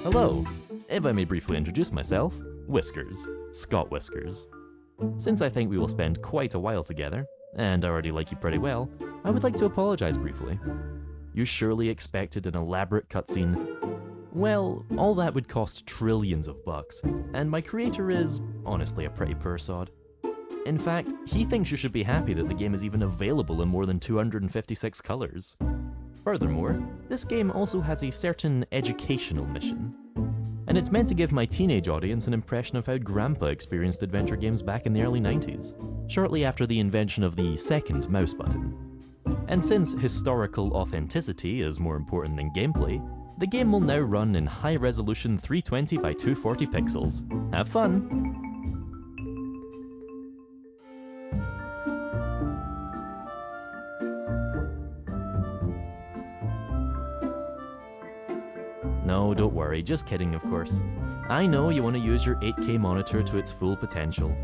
Hello, if I may briefly introduce myself, Whiskers, Scott Whiskers. Since I think we will spend quite a while together, and I already like you pretty well, I would like to apologize briefly. You surely expected an elaborate cutscene. Well, all that would cost trillions of bucks, and my creator is, honestly, a pretty poor sod. In fact, he thinks you should be happy that the game is even available in more than 256 colors. Furthermore, this game also has a certain educational mission, and it's meant to give my teenage audience an impression of how Grandpa experienced adventure games back in the early 90s, shortly after the invention of the second mouse button. And since historical authenticity is more important than gameplay, the game will now run in high-resolution 320 by 240 pixels. Have fun! No, don't worry, just kidding of course. I know you want to use your 8K monitor to its full potential.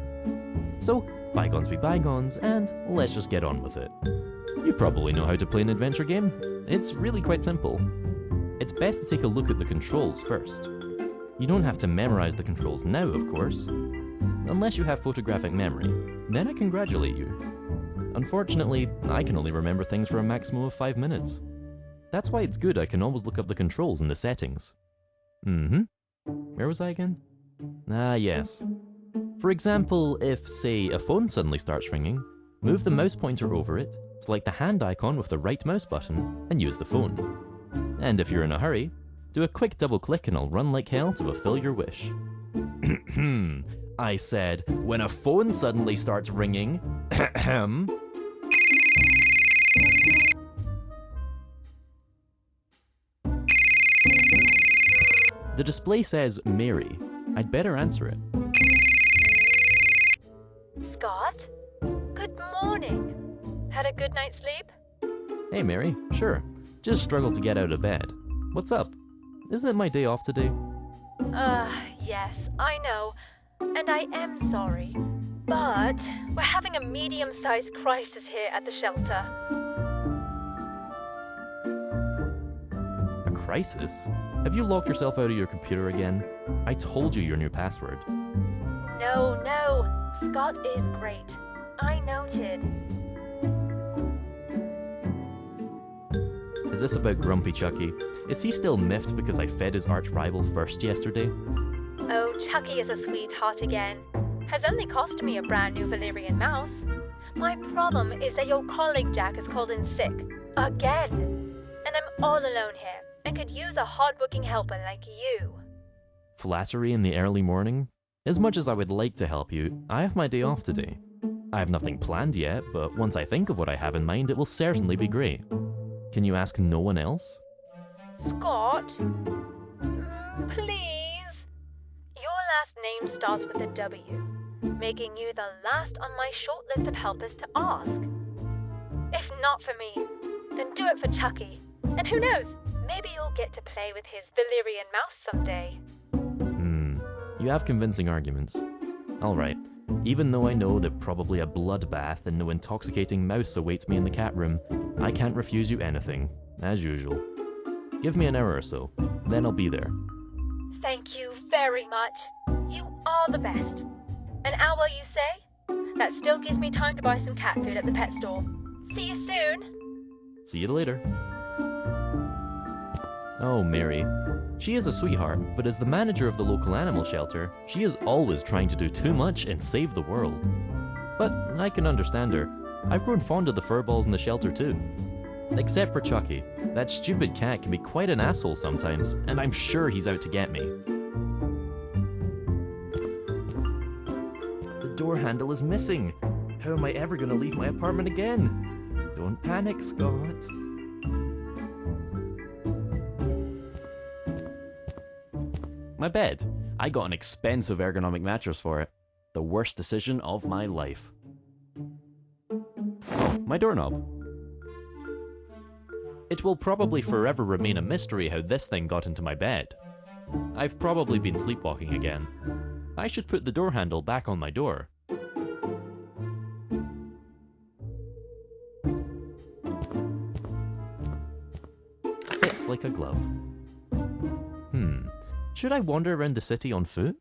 So, bygones be bygones, and let's just get on with it. You probably know how to play an adventure game. It's really quite simple. It's best to take a look at the controls first. You don't have to memorize the controls now, of course. Unless you have photographic memory, then I congratulate you. Unfortunately, I can only remember things for a maximum of 5 minutes. That's why it's good I can always look up the controls in the settings. Where was I again? Ah, yes. For example, if, say, a phone suddenly starts ringing, move the mouse pointer over it, select the hand icon with the right mouse button, and use the phone. And if you're in a hurry, do a quick double click and I'll run like hell to fulfill your wish. I said, when a phone suddenly starts ringing, the display says Mary. I'd better answer it. Scott? Good morning. Had a good night's sleep? Hey Mary, sure. Just struggled to get out of bed. What's up? Isn't it my day off today? Yes, I know. And I am sorry. But we're having a medium-sized crisis here at the shelter. A crisis? Have you locked yourself out of your computer again? I told you your new password. No. Scott is great. I noted. Is this about Grumpy Chucky? Is he still miffed because I fed his arch-rival first yesterday? Oh, Chucky is a sweetheart again. Has only cost me a brand new Valyrian mouse. My problem is that your colleague Jack has called in sick. Again. And I'm all alone here, and could use a hard-working helper like you. Flattery in the early morning? As much as I would like to help you, I have my day off today. I have nothing planned yet, but once I think of what I have in mind, it will certainly be great. Can you ask no one else? Scott? Please? Your last name starts with a W, making you the last on my short list of helpers to ask. If not for me, then do it for Chucky. And who knows, maybe you'll get to play with his Valyrian mouse someday. You have convincing arguments. Alright, even though I know that probably a bloodbath and no intoxicating mouse awaits me in the cat room, I can't refuse you anything, as usual. Give me an hour or so, then I'll be there. Thank you very much. You are the best. An hour, you say? That still gives me time to buy some cat food at the pet store. See you soon. See you later. Oh, Mary. She is a sweetheart, but as the manager of the local animal shelter, she is always trying to do too much and save the world. But I can understand her. I've grown fond of the furballs in the shelter too. Except for Chucky. That stupid cat can be quite an asshole sometimes, and I'm sure he's out to get me. The door handle is missing. How am I ever going to leave my apartment again? Don't panic, Scott. My bed. I got an expensive ergonomic mattress for it. The worst decision of my life. Oh, my doorknob. It will probably forever remain a mystery how this thing got into my bed. I've probably been sleepwalking again. I should put the door handle back on my door. Fits like a glove. Should I wander around the city on foot?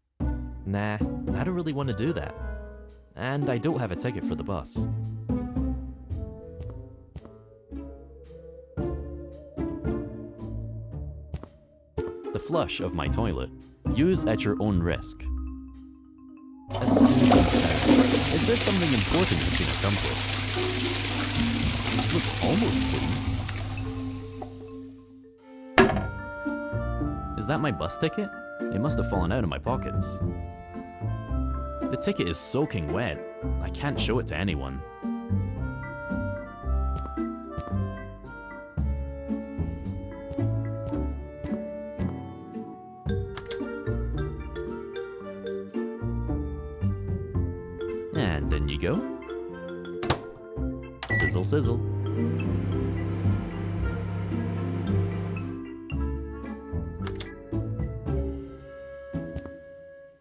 Nah, I don't really want to do that. And I don't have a ticket for the bus. The flush of my toilet. Use at your own risk. A soothing sound. Is there something important that can accomplish? Looks almost clean. Is that my bus ticket? It must have fallen out of my pockets. The ticket is soaking wet. I can't show it to anyone. And in you go. Sizzle, sizzle.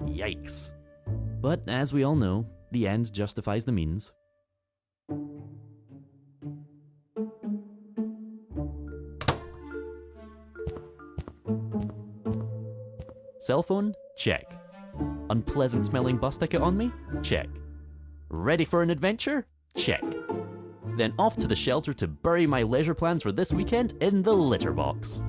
Yikes. But as we all know, the end justifies the means. Cell phone? Check. Unpleasant smelling bus ticket on me? Check. Ready for an adventure? Check. Then off to the shelter to bury my leisure plans for this weekend in the litter box.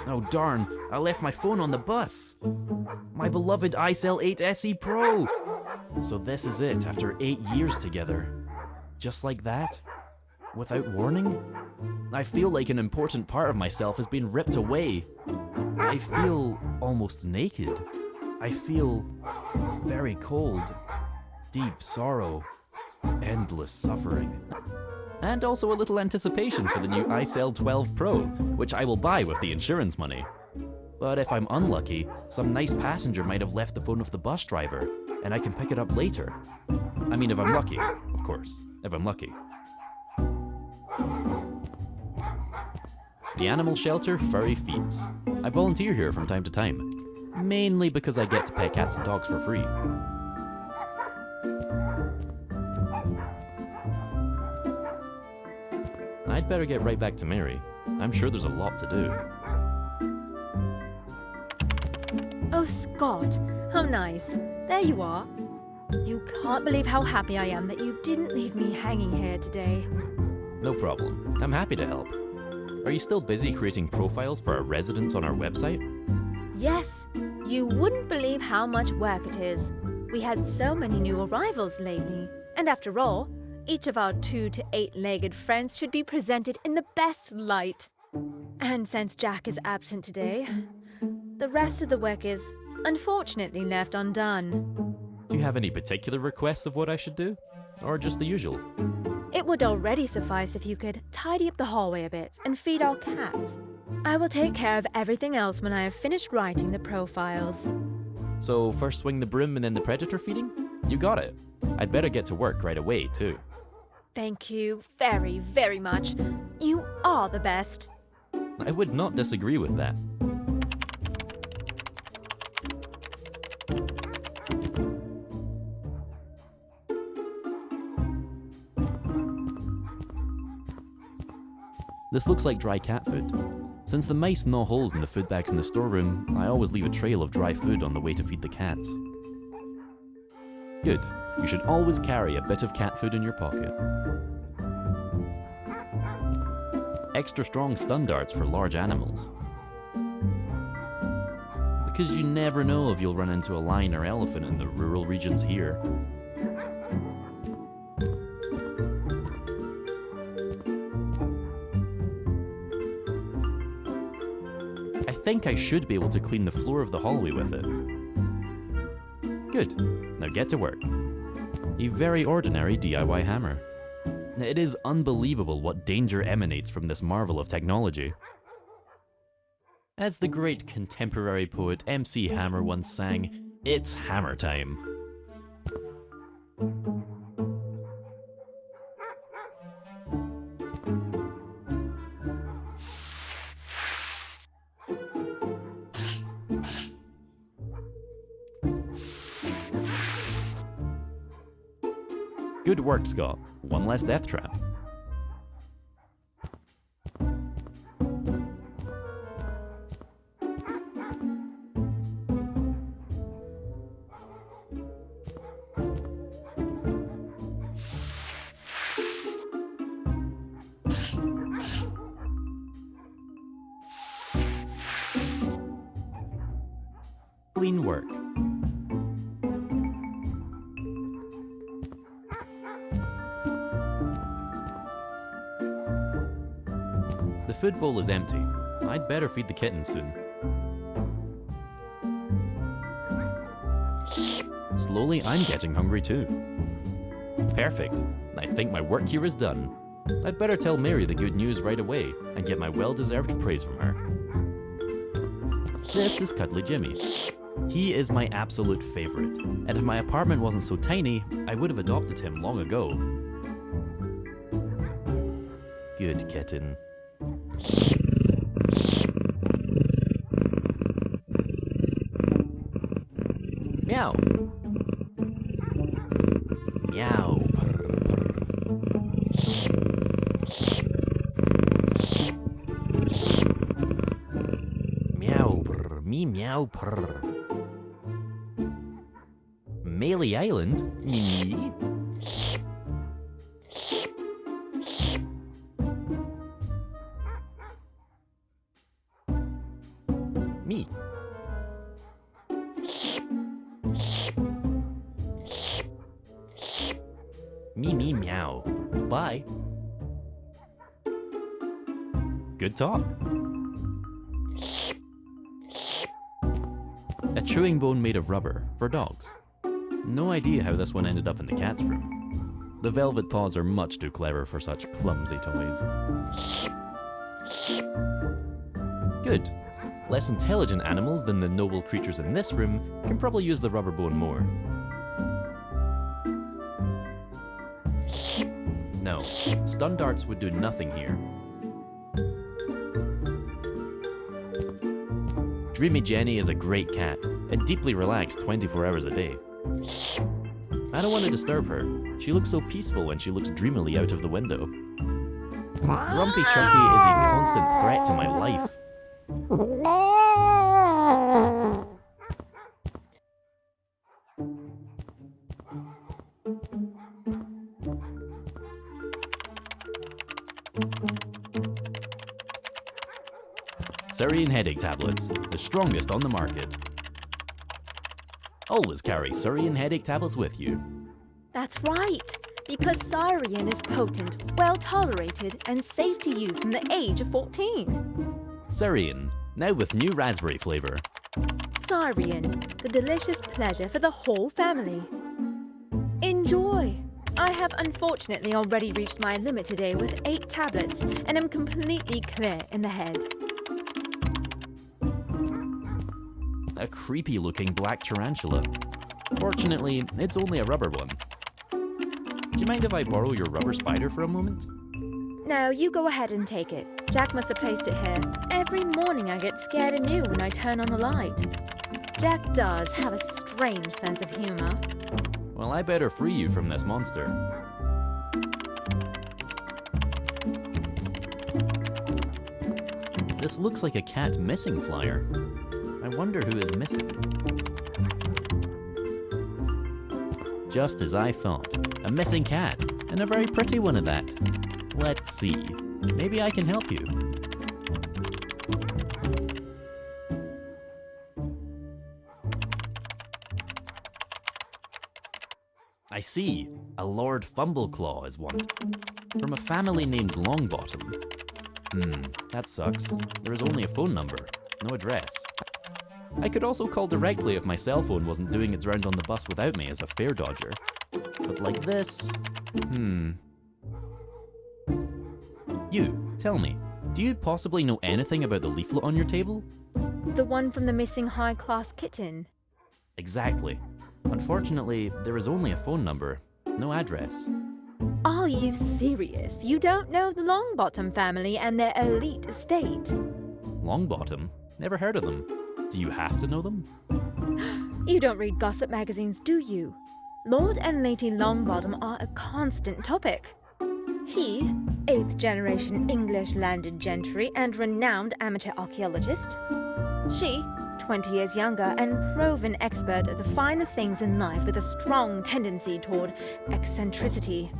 Oh darn, I left my phone on the bus. My beloved iCell 8 SE Pro. So this is it after 8 years together. Just like that? Without warning? I feel like an important part of myself has been ripped away. I feel almost naked. I feel very cold. Deep sorrow. Endless suffering. And also a little anticipation for the new iCell 12 Pro, which I will buy with the insurance money. But if I'm unlucky, some nice passenger might have left the phone with the bus driver, and I can pick it up later. I mean, if I'm lucky, of course. If I'm lucky. The animal shelter, Furry Feets. I volunteer here from time to time, mainly because I get to pet cats and dogs for free. I'd better get right back to Mary. I'm sure there's a lot to do. Oh, Scott, how nice. There you are. You can't believe how happy I am that you didn't leave me hanging here today. No problem. I'm happy to help. Are you still busy creating profiles for our residents on our website? Yes, you wouldn't believe how much work it is. We had so many new arrivals lately. And after all, each of our 2 to 8-legged friends should be presented in the best light. And since Jack is absent today, the rest of the work is unfortunately left undone. Do you have any particular requests of what I should do? Or just the usual? It would already suffice if you could tidy up the hallway a bit and feed our cats. I will take care of everything else when I have finished writing the profiles. So first swing the broom and then the predator feeding? You got it. I'd better get to work right away, too. Thank you very, very much. You are the best. I would not disagree with that. This looks like dry cat food. Since the mice gnaw holes in the food bags in the storeroom, I always leave a trail of dry food on the way to feed the cats. Good. You should always carry a bit of cat food in your pocket. Extra strong stun darts for large animals. Because you never know if you'll run into a lion or elephant in the rural regions here. I think I should be able to clean the floor of the hallway with it. Good. Now get to work. A very ordinary DIY hammer. It is unbelievable what danger emanates from this marvel of technology. As the great contemporary poet MC Hammer once sang, it's hammer time. Good work, Scott. One less death trap. Clean work. The food bowl is empty. I'd better feed the kitten soon. Slowly, I'm getting hungry too. Perfect. I think my work here is done. I'd better tell Mary the good news right away and get my well-deserved praise from her. This is Cuddly Jimmy. He is my absolute favorite, and if my apartment wasn't so tiny, I would have adopted him long ago. Good kitten. Meow. Meow. Meow. Me meow purr. Melee Island? Me? Me. Me meow. Bye. Good talk. A chewing bone made of rubber for dogs. No idea how this one ended up in the cat's room. The velvet paws are much too clever for such clumsy toys. Good. Less intelligent animals than the noble creatures in this room can probably use the rubber bone more. No, stun darts would do nothing here. Dreamy Jenny is a great cat, and deeply relaxed 24 hours a day. I don't want to disturb her. She looks so peaceful when she looks dreamily out of the window. Grumpy Chunky is a constant threat to my life. Syrian headache tablets, the strongest on the market. Always carry Syrian headache tablets with you. That's right, because Syrian is potent, well-tolerated, and safe to use from the age of 14. Syrian, now with new raspberry flavor. Syrian, the delicious pleasure for the whole family. Enjoy! I have unfortunately already reached my limit today with 8 tablets, and am completely clear in the head. A creepy-looking black tarantula. Fortunately, it's only a rubber one. Do you mind if I borrow your rubber spider for a moment? No, you go ahead and take it. Jack must have placed it here. Every morning I get scared anew when I turn on the light. Jack does have a strange sense of humor. Well, I better free you from this monster. This looks like a cat missing flyer. I wonder who is missing. Just as I thought. A missing cat, and a very pretty one at that. Let's see. Maybe I can help you. I see. A Lord Fumbleclaw is wanted. From a family named Longbottom. That sucks. There is only a phone number, no address. I could also call directly if my cell phone wasn't doing its round on the bus without me as a fare dodger. But like this... You, tell me, do you possibly know anything about the leaflet on your table? The one from the missing high-class kitten. Exactly. Unfortunately, there is only a phone number, no address. Are you serious? You don't know the Longbottom family and their elite estate? Longbottom? Never heard of them. Do you have to know them? You don't read gossip magazines, do you? Lord and Lady Longbottom are a constant topic. He, 8th generation English landed gentry and renowned amateur archaeologist. She, 20 years younger and proven expert at the finer things in life with a strong tendency toward eccentricity.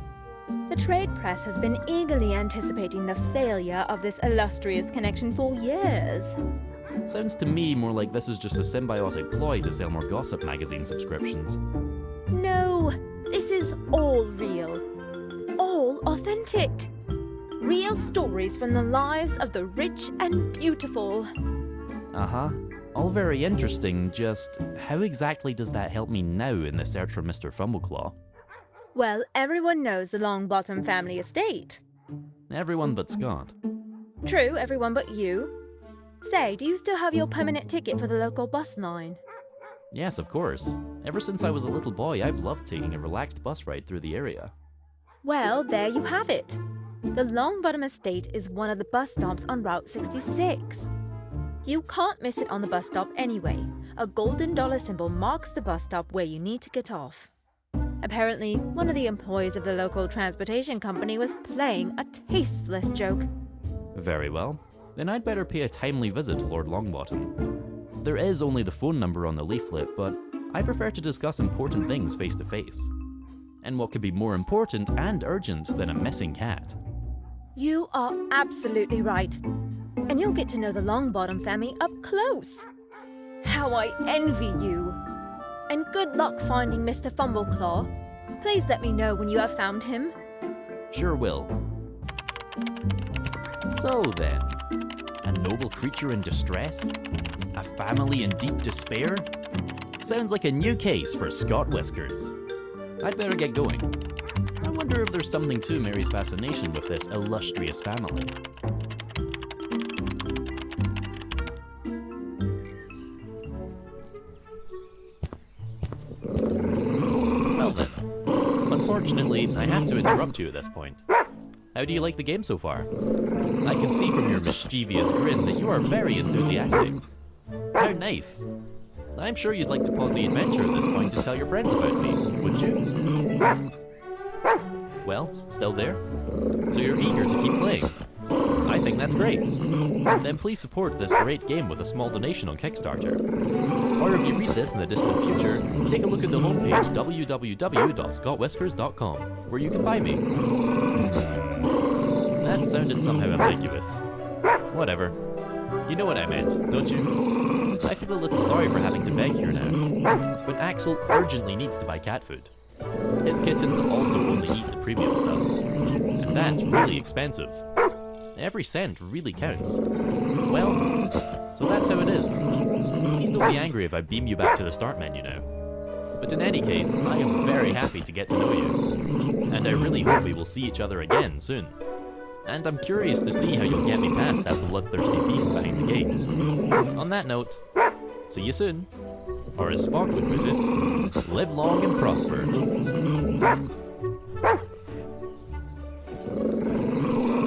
The trade press has been eagerly anticipating the failure of this illustrious connection for years. Sounds to me more like this is just a symbiotic ploy to sell more gossip magazine subscriptions. No, this is all real. All authentic. Real stories from the lives of the rich and beautiful. Uh-huh. All very interesting, just how exactly does that help me now in the search for Mr. Fumbleclaw? Well, everyone knows the Longbottom family estate. Everyone but Scott. True, everyone but you. Say, do you still have your permanent ticket for the local bus line? Yes, of course. Ever since I was a little boy, I've loved taking a relaxed bus ride through the area. Well, there you have it. The Longbottom estate is one of the bus stops on Route 66. You can't miss it on the bus stop anyway. A golden dollar symbol marks the bus stop where you need to get off. Apparently, one of the employees of the local transportation company was playing a tasteless joke. Very well. Then I'd better pay a timely visit to Lord Longbottom. There is only the phone number on the leaflet, but I prefer to discuss important things face to face. And what could be more important and urgent than a missing cat? You are absolutely right. And you'll get to know the Longbottom family up close. How I envy you. And good luck finding Mr. Fumbleclaw. Please let me know when you have found him. Sure will. So then, a noble creature in distress? A family in deep despair? Sounds like a new case for Scott Whiskers. I'd better get going. I wonder if there's something to Mary's fascination with this illustrious family. Well then, unfortunately, I have to interrupt you at this point. How do you like the game so far? I can see from your mischievous grin that you are very enthusiastic. How nice. I'm sure you'd like to pause the adventure at this point to tell your friends about me, wouldn't you? Well, still there? So you're eager to keep playing? I think that's great. Then please support this great game with a small donation on Kickstarter. Or if you read this in the distant future, take a look at the homepage www.scottwhiskers.com, where you can buy me. That sounded somehow ambiguous. Whatever. You know what I meant, don't you? I feel a little sorry for having to beg here now. But Axel urgently needs to buy cat food. His kittens also only eat the premium stuff. And that's really expensive. Every cent really counts. Well, so that's how it is. Please don't be angry if I beam you back to the start menu now. But in any case, I am very happy to get to know you. And I really hope we will see each other again soon. And I'm curious to see how you'll get me past that bloodthirsty beast behind the gate. On that note, see you soon. Or as Spock would put it, live long and prosper.